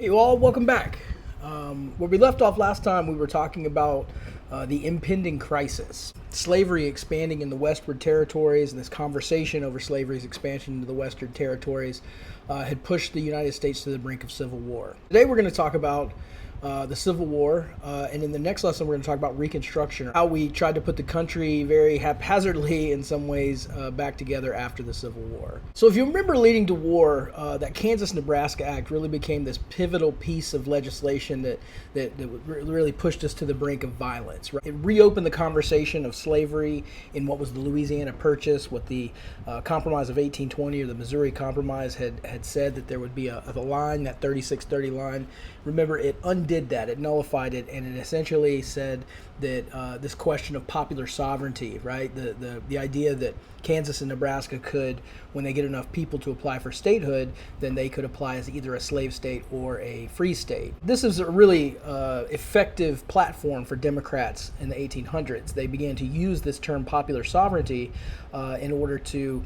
Hey, you all, welcome back. Where we left off last time, we were talking about the impending crisis, slavery expanding in the westward territories, and this conversation over slavery's expansion into the western territories had pushed the United States to the brink of civil war. Today, we're going to talk about the Civil War, and in the next lesson, we're going to talk about Reconstruction, how we tried to put the country very haphazardly, in some ways, back together after the Civil War. So, if you remember leading to war, that Kansas-Nebraska Act really became this pivotal piece of legislation that really pushed us to the brink of violence. Right? It reopened the conversation of slavery in what was the Louisiana Purchase, what the Compromise of 1820 or the Missouri Compromise had said that there would be a line, that 3630 line. Remember, it undid that, it nullified it, and it essentially said that this question of popular sovereignty, right? The idea that Kansas and Nebraska could, when they get enough people to apply for statehood, then they could apply as either a slave state or a free state. This is a really effective platform for Democrats in the 1800s. They began to use this term popular sovereignty in order to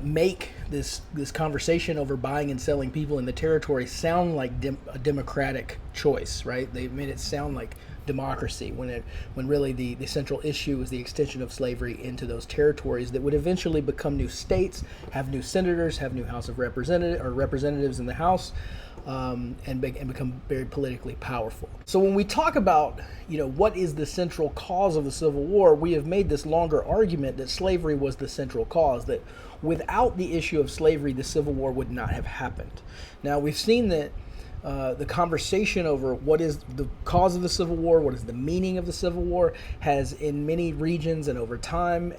make this conversation over buying and selling people in the territory sound like a democratic choice, right? They made it sound like democracy when really the central issue was the extension of slavery into those territories that would eventually become new states, have new senators, have new House of representatives in the House, and become very politically powerful. So when we talk about, what is the central cause of the Civil War, we have made this longer argument that slavery was the central cause, that without the issue of slavery, the Civil War would not have happened. Now, we've seen that the conversation over what is the cause of the Civil War, what is the meaning of the Civil War, has in many regions and over time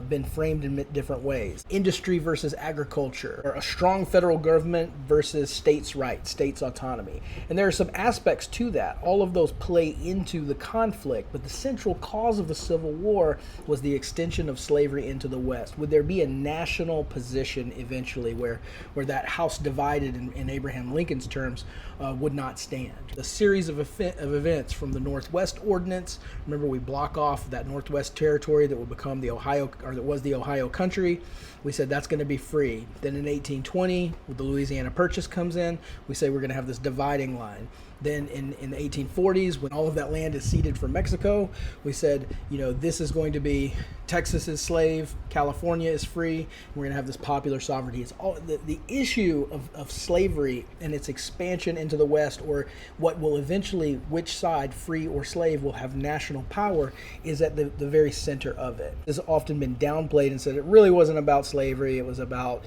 been framed in different ways. Industry versus agriculture, or a strong federal government versus states' rights, states' autonomy. And there are some aspects to that. All of those play into the conflict, but the central cause of the Civil War was the extension of slavery into the West. Would there be a national position eventually where that house divided in Abraham Lincoln's terms would not stand? A series of events from the Northwest Ordinance. Remember, we block off that Northwest Territory that would become the Ohio, or that was the Ohio country. We said that's going to be free. Then in 1820, when the Louisiana Purchase comes in, we say we're going to have this dividing line. Then in the 1840s, when all of that land is ceded from Mexico, we said, this is going to be Texas is slave, California is free, we're going to have this popular sovereignty. It's all the issue of slavery and its expansion into the West, or what will eventually, which side, free or slave, will have national power, is at the very center of it. This has often been downplayed and said it really wasn't about slavery, it was about,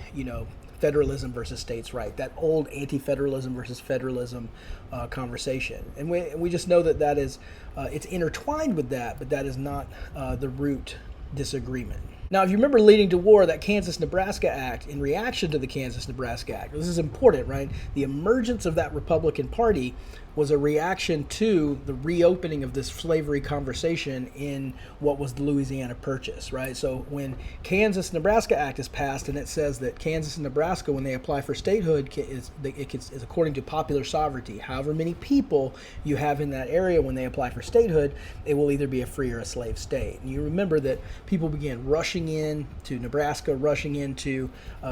federalism versus states' right, that old anti-federalism versus federalism conversation. And we just know that is, it's intertwined with that, but that is not the root disagreement. Now, if you remember leading to war, that Kansas-Nebraska Act, in reaction to the Kansas-Nebraska Act, this is important, right? The emergence of that Republican Party was a reaction to the reopening of this slavery conversation in what was the Louisiana Purchase, right? So when Kansas-Nebraska Act is passed and it says that Kansas and Nebraska, when they apply for statehood, is according to popular sovereignty. However many people you have in that area when they apply for statehood, it will either be a free or a slave state. And you remember that people began rushing in to Nebraska, rushing into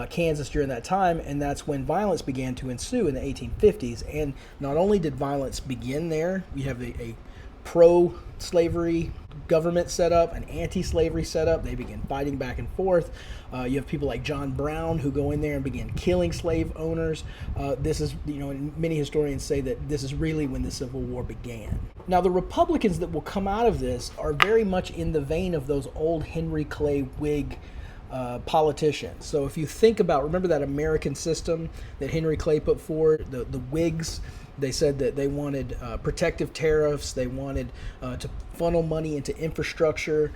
Kansas during that time, and that's when violence began to ensue in the 1850s. And not only did violence begin there, we have a pro-slavery government set up, an anti-slavery set up. They begin fighting back and forth. You have people like John Brown who go in there and begin killing slave owners. This is, many historians say that this is really when the Civil War began. Now, the Republicans that will come out of this are very much in the vein of those old Henry Clay Whig politicians. So if you think about, remember that American system that Henry Clay put forward, the Whigs. They said that they wanted protective tariffs. They wanted to funnel money into infrastructure.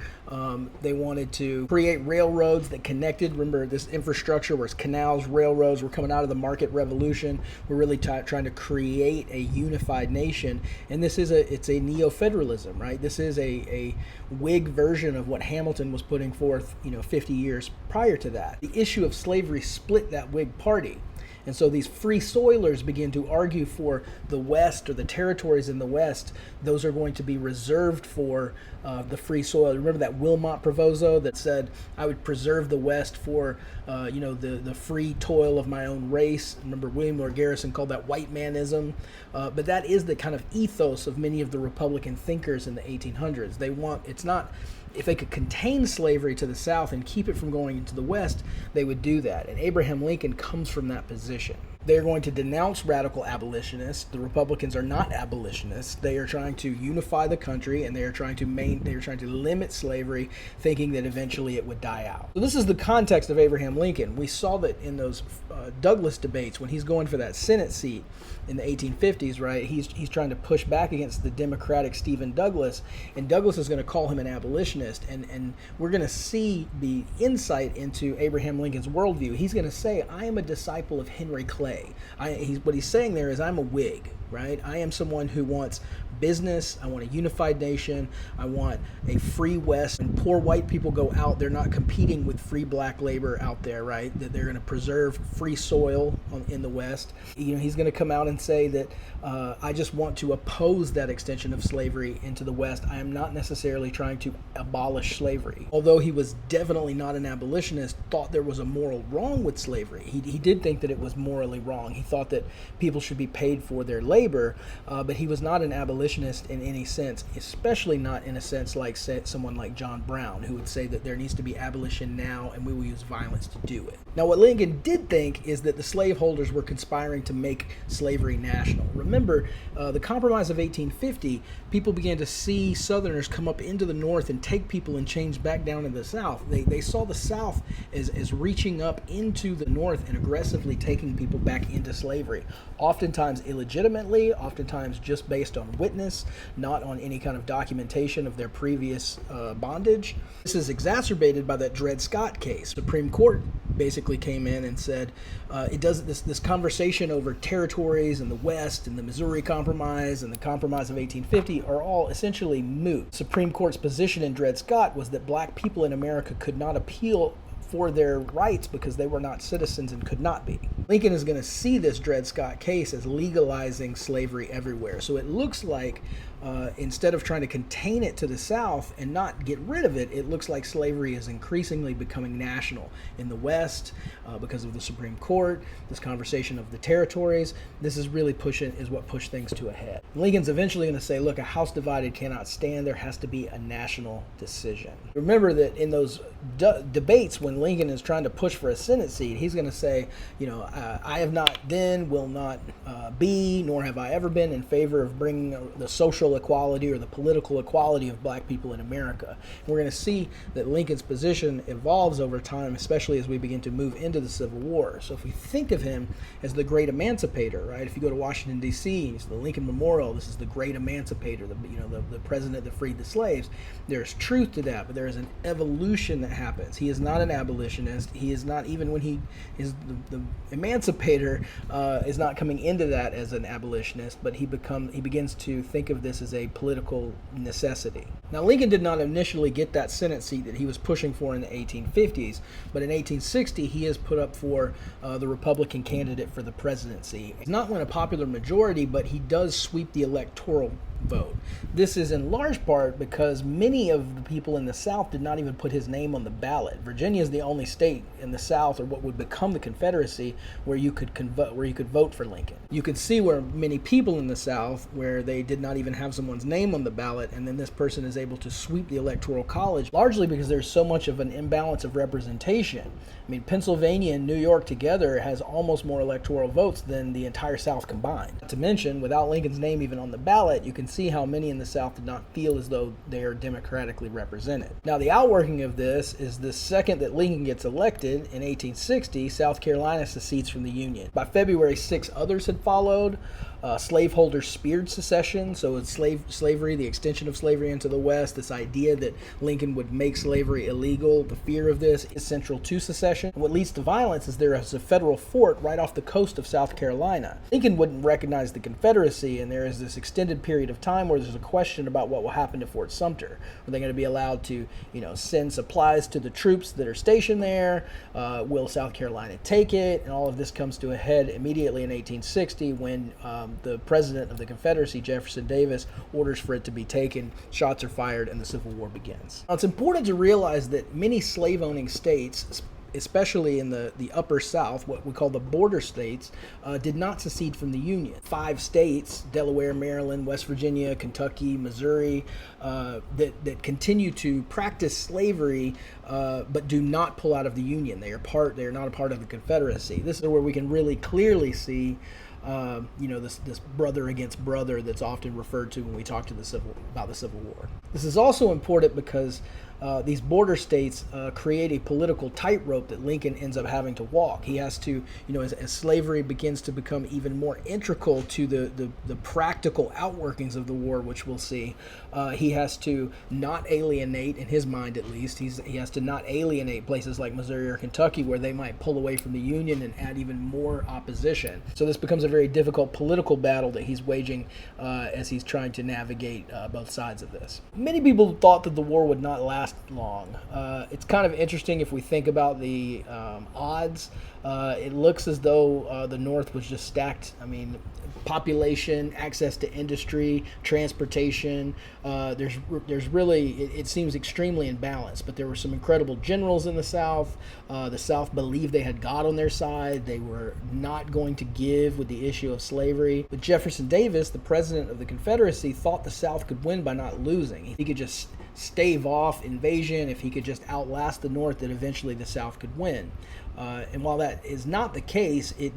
They wanted to create railroads that connected. Remember, this infrastructure was canals, railroads. We're coming out of the market revolution. We're really trying to create a unified nation. And it's a neo-federalism, right? This is a Whig version of what Hamilton was putting forth, 50 years prior to that. The issue of slavery split that Whig party. And so these free soilers begin to argue for the West, or the territories in the West. Those are going to be reserved for the free soil. Remember that Wilmot Proviso that said, I would preserve the West for the free toil of my own race. Remember, William Lloyd Garrison called that white manism. But that is the kind of ethos of many of the Republican thinkers in the 1800s. It's not, if they could contain slavery to the South and keep it from going into the West, they would do that. And Abraham Lincoln comes from that position. They're going to denounce radical abolitionists. The Republicans are not abolitionists. They are trying to unify the country, and they are trying to limit slavery, thinking that eventually it would die out. So this is the context of Abraham Lincoln. We saw that in those Douglas debates when he's going for that Senate seat in the 1850s, right? He's trying to push back against the Democratic Stephen Douglas, and Douglas is going to call him an abolitionist, and we're going to see the insight into Abraham Lincoln's worldview. He's going to say, I am a disciple of Henry Clay. What he's saying there is, I'm a Whig, right? I am someone who wants business. I want a unified nation. I want a free West. When poor white people go out, they're not competing with free black labor out there, right? That they're going to preserve free soil in the West. He's going to come out and say that I just want to oppose that extension of slavery into the West. I am not necessarily trying to abolish slavery. Although he was definitely not an abolitionist, thought there was a moral wrong with slavery. He did think that it was morally wrong. He thought that people should be paid for their labor, but he was not an abolitionist in any sense, especially not in a sense like someone like John Brown, who would say that there needs to be abolition now and we will use violence to do it. Now, what Lincoln did think is that the slaveholders were conspiring to make slavery national. Remember, the Compromise of 1850, people began to see Southerners come up into the North and take people and change back down in the South. They saw the South as reaching up into the North and aggressively taking people back into slavery, oftentimes illegitimately, oftentimes just based on witness, not on any kind of documentation of their previous bondage. This is exacerbated by that Dred Scott case. The Supreme Court basically came in and said this conversation over territories in the West and the Missouri Compromise and the Compromise of 1850 are all essentially moot. Supreme Court's position in Dred Scott was that black people in America could not appeal for their rights because they were not citizens and could not be. Lincoln is going to see this Dred Scott case as legalizing slavery everywhere. So it looks like instead of trying to contain it to the South and not get rid of it, it looks like slavery is increasingly becoming national in the West because of the Supreme Court, this conversation of the territories. This is really what pushed things to a head. Lincoln's eventually going to say, look, a house divided cannot stand. There has to be a national decision. Remember that in those debates when Lincoln is trying to push for a Senate seat, he's going to say, I have not then, will not be, nor have I ever been in favor of bringing the social equality or the political equality of black people in America. And we're going to see that Lincoln's position evolves over time, especially as we begin to move into the Civil War. So if we think of him as the great emancipator, right? If you go to Washington, D.C., it's the Lincoln Memorial, this is the great emancipator, the president that freed the slaves. There's truth to that, but there is an evolution that happens. He is not an abolitionist. He is not, even when he is the emancipator, is not coming into that as an abolitionist, but he begins to think of this as a political necessity. Now, Lincoln did not initially get that Senate seat that he was pushing for in the 1850s, but in 1860 he is put up for the Republican candidate for the presidency. He's not win a popular majority, but he does sweep the electoral vote. This is in large part because many of the people in the South did not even put his name on the ballot. Virginia is the only state in the South, or what would become the Confederacy, where you could vote for Lincoln. You could see where many people in the South, where they did not even have someone's name on the ballot, and then this person is able to sweep the Electoral College, largely because there's so much of an imbalance of representation. I mean, Pennsylvania and New York together has almost more electoral votes than the entire South combined. Not to mention, without Lincoln's name even on the ballot, you can see how many in the South did not feel as though they are democratically represented. Now, the outworking of this is the second that Lincoln gets elected in 1860, South Carolina secedes from the Union. By February, 6 others had followed. Slaveholders speared secession, so it's slavery, the extension of slavery into the West, this idea that Lincoln would make slavery illegal. The fear of this is central to secession. And what leads to violence is there is a federal fort right off the coast of South Carolina. Lincoln wouldn't recognize the Confederacy, and there is this extended period of time where there's a question about what will happen to Fort Sumter. Are they going to be allowed to, send supplies to the troops that are stationed there? Will South Carolina take it? And all of this comes to a head immediately in 1860 when the president of the Confederacy, Jefferson Davis, orders for it to be taken. Shots are fired, and the Civil War begins. Now, it's important to realize that many slave-owning states, especially in the upper South, what we call the border states, did not secede from the Union. 5 states, Delaware, Maryland, West Virginia, Kentucky, Missouri, that continue to practice slavery but do not pull out of the Union. They are not a part of the Confederacy. This is where we can really clearly see this brother against brother that's often referred to when we talk about the Civil War. This is also important because these border states create a political tightrope that Lincoln ends up having to walk. He has to, as slavery begins to become even more integral to the practical outworkings of the war, which we'll see, he has to not alienate, in his mind at least, he has to not alienate places like Missouri or Kentucky where they might pull away from the Union and add even more opposition. So this becomes a very difficult political battle that he's waging as he's trying to navigate both sides of this. Many people thought that the war would not last long. It's kind of interesting if we think about the odds. It looks as though the North was just stacked. Population, access to industry, transportation. There's really, it seems extremely imbalanced, but there were some incredible generals in the South. The South believed they had God on their side. They were not going to give with the issue of slavery. But Jefferson Davis, the president of the Confederacy, thought the South could win by not losing. He could just stave off invasion. If he could just outlast the North, that eventually the South could win. And while that is not the case, it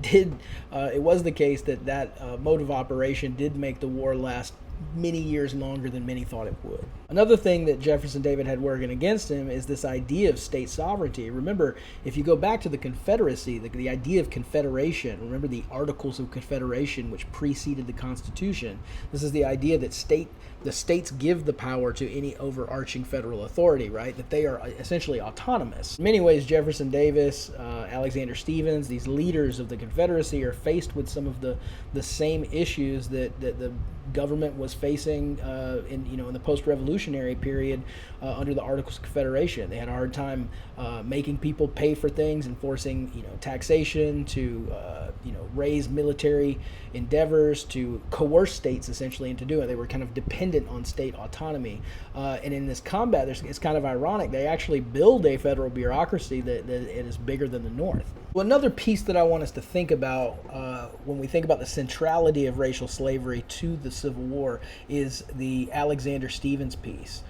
was the case that mode of operation did make the war last many years longer than many thought it would. Another thing that Jefferson Davis had working against him is this idea of state sovereignty. Remember, if you go back to the Confederacy, the idea of confederation, remember the Articles of Confederation which preceded the Constitution. This is the idea that the states give the power to any overarching federal authority, right? That they are essentially autonomous. In many ways, Jefferson Davis, Alexander Stephens, these leaders of the Confederacy are faced with some of the same issues that the government was facing in the post-revolutionary period under the Articles of Confederation. They had a hard time making people pay for things, enforcing taxation, to raise military endeavors, to coerce states essentially into doing it. They were kind of dependent on state autonomy. And in this combat, it's kind of ironic. They actually build a federal bureaucracy that it is bigger than the North. Well, another piece that I want us to think about when we think about the centrality of racial slavery to the Civil War is the Alexander Stephens piece.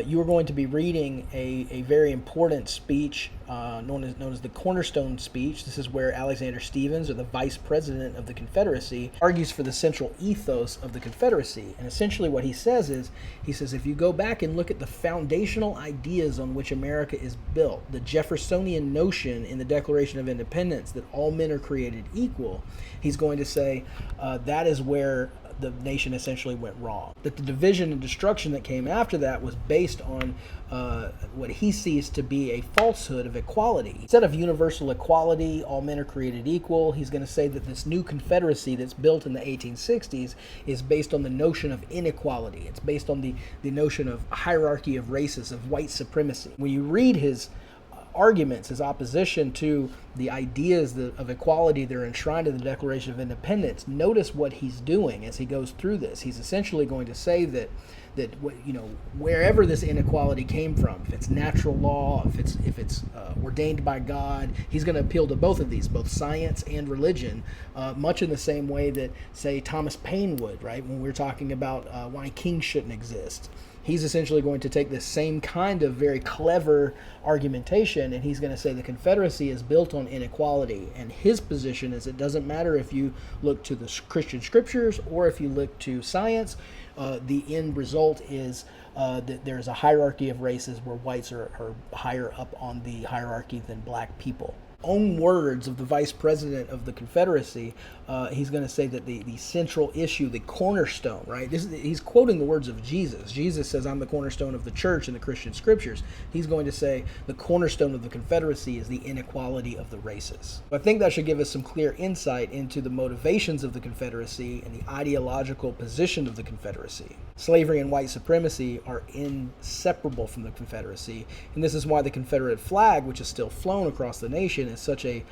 You are going to be reading a very important speech known as the Cornerstone Speech. This is where Alexander Stephens, or the Vice President of the Confederacy, argues for the central ethos of the Confederacy. And essentially what he says is, if you go back and look at the foundational ideas on which America is built, the Jeffersonian notion in the Declaration of Independence that all men are created equal, he's going to say that is where the nation essentially went wrong. That the division and destruction that came after that was based on what he sees to be a falsehood of equality. Instead of universal equality, all men are created equal, he's going to say that this new Confederacy that's built in the 1860s is based on the notion of inequality. It's based on the notion of hierarchy of races, of white supremacy. When you read his arguments, his opposition to the ideas of equality that are enshrined in the Declaration of Independence, notice what he's doing as he goes through this. He's essentially going to say that wherever this inequality came from, if it's natural law, if it's ordained by God, he's going to appeal to both of these, both science and religion, much in the same way that, say, Thomas Paine would, right? When we're talking about why kings shouldn't exist. He's essentially going to take this same kind of very clever argumentation, and he's going to say the Confederacy is built on inequality. And his position is it doesn't matter if you look to the Christian scriptures or if you look to science, the end result is that there's a hierarchy of races where whites are higher up on the hierarchy than black people. own words of the vice president of the Confederacy, he's going to say that the central issue, the cornerstone, right? He's quoting the words of Jesus. Jesus says, I'm the cornerstone of the church in the Christian scriptures. He's going to say the cornerstone of the Confederacy is the inequality of the races. I think that should give us some clear insight into the motivations of the Confederacy and the ideological position of the Confederacy. Slavery and white supremacy are inseparable from the Confederacy, and this is why the Confederate flag, which is still flown across the nation, is such a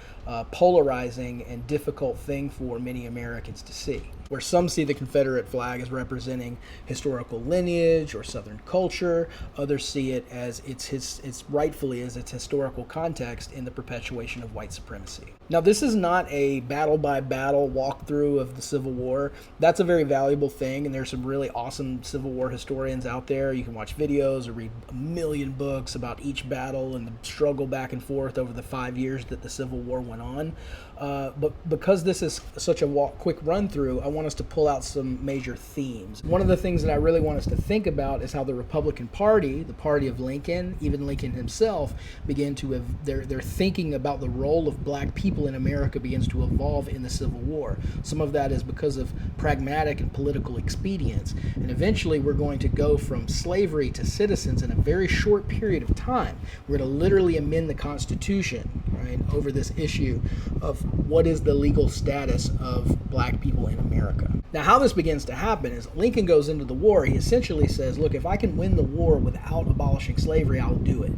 polarizing and difficult thing for many Americans to see. Where some see the Confederate flag as representing historical lineage or Southern culture, others see it as its rightfully as its historical context in the perpetuation of white supremacy. Now, this is not a battle-by-battle walkthrough of the Civil War. That's a very valuable thing, and there's some really awesome Civil War historians out there. You can watch videos or read a million books about each battle and the struggle back and forth over the 5 years that the Civil War went on. But because this is such a quick run-through, I want us to pull out some major themes. One of the things that I really want us to think about is how the Republican Party, the party of Lincoln, even Lincoln himself, began to their thinking about the role of black people in America begins to evolve in the Civil War. Some of that is because of pragmatic and political expedience, and eventually we're going to go from slavery to citizens in a very short period of time. We're going to literally amend the Constitution, right, over this issue of what is the legal status of black people in America. Now, how this begins to happen is Lincoln goes into the war. He essentially says, look, if I can win the war without abolishing slavery, I'll do it.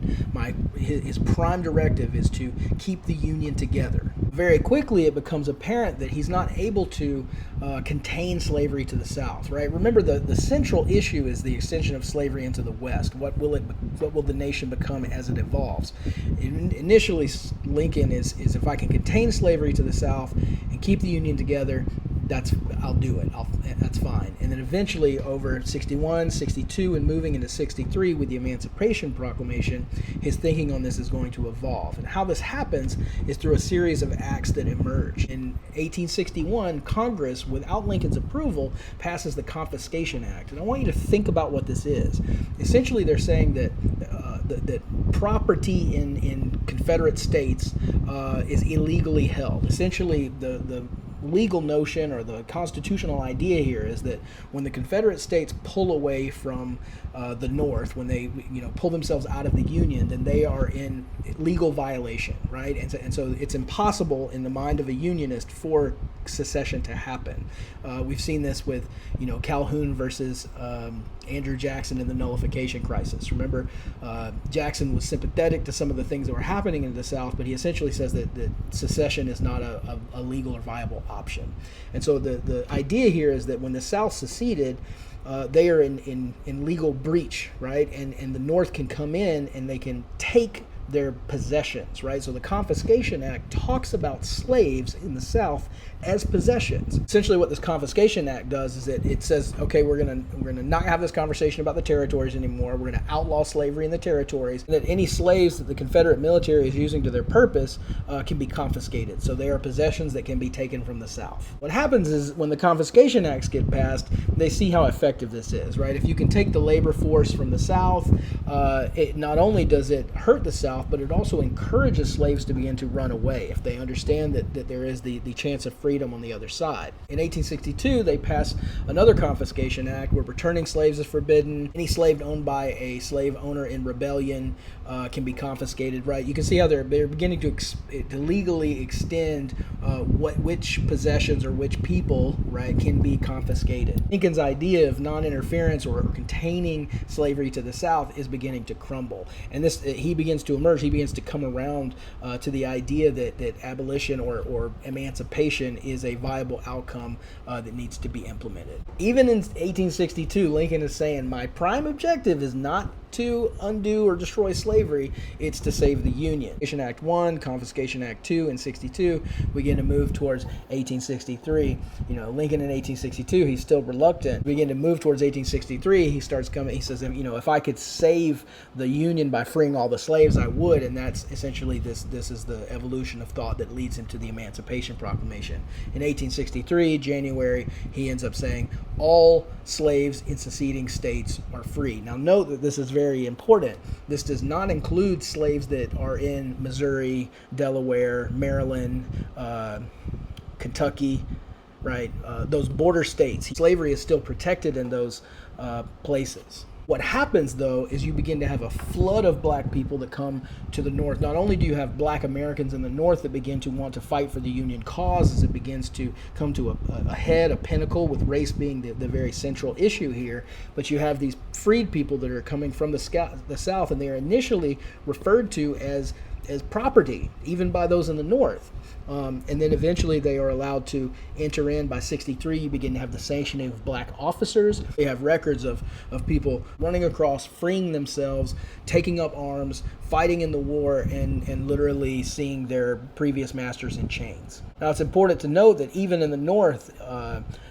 His prime directive is to keep the Union together. Very quickly, it becomes apparent that he's not able to contain slavery to the South, right? Remember, the central issue is the extension of slavery into the West. What will the nation become as it evolves? Initially, Lincoln is if I can contain slavery to the South and keep the Union together, I'll do it. That's fine. And then eventually over 61, 62, and moving into 63 with the Emancipation Proclamation, his thinking on this is going to evolve. And how this happens is through a series of acts that emerge. In 1861, Congress, without Lincoln's approval, passes the Confiscation Act. And I want you to think about what this is. Essentially, they're saying that property in Confederate states is illegally held. Essentially, the legal notion or the constitutional idea here is that when the Confederate states pull away from the North, when they pull themselves out of the Union, then they are in legal violation, right? And so it's impossible in the mind of a Unionist for secession to happen. We've seen this with Calhoun versus Andrew Jackson in the nullification crisis. Remember, Jackson was sympathetic to some of the things that were happening in the South, but he essentially says that secession is not a legal or viable option. And so the idea here is that when the South seceded, they are in legal breach, right? And the North can come in and they can take their possessions, right? So the Confiscation Act talks about slaves in the South as possessions. Essentially what this Confiscation Act does is that it says, okay, we're gonna not have this conversation about the territories anymore. We're gonna outlaw slavery in the territories, and that any slaves that the Confederate military is using to their purpose can be confiscated. So they are possessions that can be taken from the South. What happens is when the Confiscation Acts get passed, they see how effective this is, right? If you can take the labor force from the South, it not only does it hurt the South, but it also encourages slaves to begin to run away if they understand that there is the chance of freedom on the other side. In 1862, they pass another Confiscation Act where returning slaves is forbidden. Any slave owned by a slave owner in rebellion can be confiscated, right? You can see how they're beginning to legally extend which possessions or which people, right, can be confiscated. Lincoln's idea of non-interference or containing slavery to the South is beginning to crumble, and he begins to emerge. He begins to come around to the idea that abolition or emancipation is a viable outcome that needs to be implemented. Even in 1862, Lincoln is saying, my prime objective is not to undo or destroy slavery, it's to save the Union. Confiscation Act 1, Confiscation Act 2 in 62, we begin to move towards 1863. Lincoln in 1862, he's still reluctant. We begin to move towards 1863, he starts coming, he says, if I could save the Union by freeing all the slaves, I would, and that's essentially this is the evolution of thought that leads him to the Emancipation Proclamation. In 1863, January, he ends up saying, all slaves in seceding states are free. Now note that this is very very important. This does not include slaves that are in Missouri, Delaware, Maryland, Kentucky, right? Those border states. Slavery is still protected in those places. What happens, though, is you begin to have a flood of black people that come to the North. Not only do you have black Americans in the North that begin to want to fight for the Union cause as it begins to come to a head, a pinnacle, with race being the very central issue here, but you have these freed people that are coming from the South, and they are initially referred to as property, even by those in the North. And then eventually they are allowed to enter in. By 63, you begin to have the sanctioning of black officers. You have records of people running across, freeing themselves, taking up arms, fighting in the war, and literally seeing their previous masters in chains. Now, it's important to note that even in the North,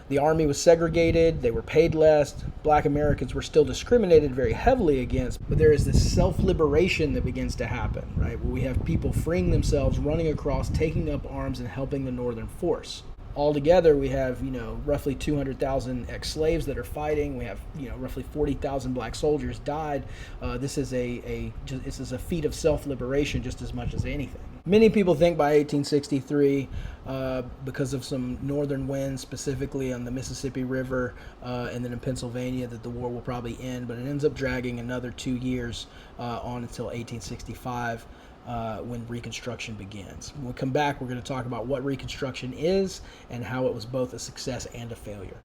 the Army was segregated, they were paid less, black Americans were still discriminated very heavily against, but there is this self-liberation that begins to happen, right? Where we have people freeing themselves, running across, taking up arms, and helping the Northern force. Altogether, we have, roughly 200,000 ex-slaves that are fighting. We have, roughly 40,000 black soldiers died. This is a feat of self-liberation just as much as anything. Many people think by 1863, because of some northern winds, specifically on the Mississippi River and then in Pennsylvania, that the war will probably end, but it ends up dragging another 2 years on until 1865. When Reconstruction begins. When we come back, we're going to talk about what Reconstruction is and how it was both a success and a failure.